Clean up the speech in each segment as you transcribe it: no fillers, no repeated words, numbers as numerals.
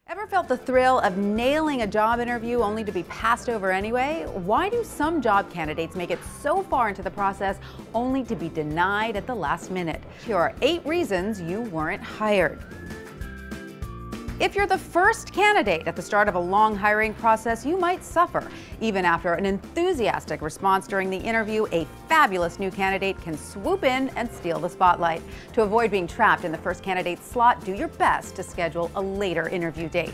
Ever felt the thrill of nailing a job interview only to be passed over anyway? Why do some job candidates make it so far into the process only to be denied at the last minute? Here are 8 reasons you weren't hired. If you're the first candidate at the start of a long hiring process, you might suffer. Even after an enthusiastic response during the interview, a fabulous new candidate can swoop in and steal the spotlight. To avoid being trapped in the first candidate slot, do your best to schedule a later interview date.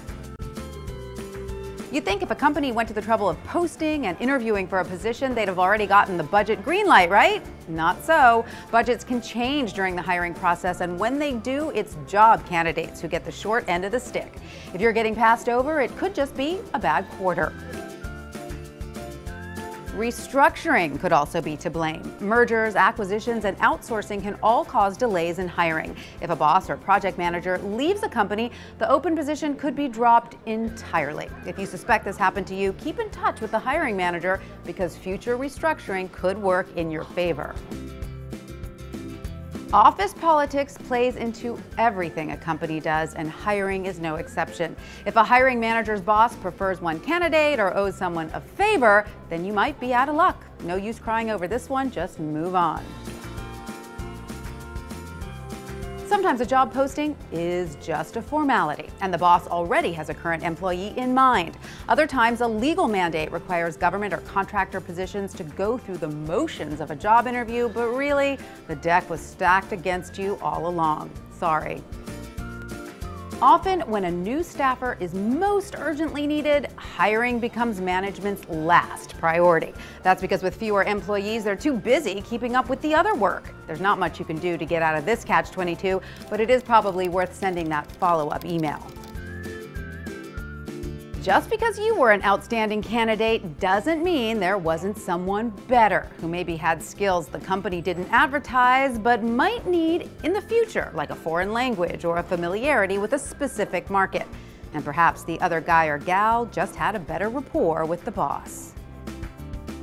You'd think if a company went to the trouble of posting and interviewing for a position, they'd have already gotten the budget green light, right? Not so. Budgets can change during the hiring process, and when they do, it's job candidates who get the short end of the stick. If you're getting passed over, it could just be a bad quarter. Restructuring could also be to blame. Mergers, acquisitions, and outsourcing can all cause delays in hiring. If a boss or project manager leaves a company, the open position could be dropped entirely. If you suspect this happened to you, keep in touch with the hiring manager because future restructuring could work in your favor. Office politics plays into everything a company does, and hiring is no exception. If a hiring manager's boss prefers one candidate or owes someone a favor, then you might be out of luck. No use crying over this one, just move on. Sometimes a job posting is just a formality, and the boss already has a current employee in mind. Other times, a legal mandate requires government or contractor positions to go through the motions of a job interview, but really, the deck was stacked against you all along. Sorry. Often, when a new staffer is most urgently needed, hiring becomes management's last priority. That's because with fewer employees, they're too busy keeping up with the other work. There's not much you can do to get out of this catch-22, but it is probably worth sending that follow-up email. Just because you were an outstanding candidate doesn't mean there wasn't someone better who maybe had skills the company didn't advertise but might need in the future, like a foreign language or a familiarity with a specific market. And perhaps the other guy or gal just had a better rapport with the boss.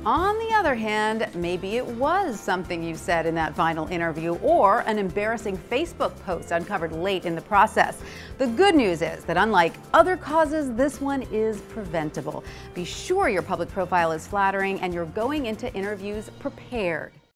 On the other hand, maybe it was something you said in that final interview or an embarrassing Facebook post uncovered late in the process. The good news is that unlike other causes, this one is preventable. Be sure your public profile is flattering and you're going into interviews prepared.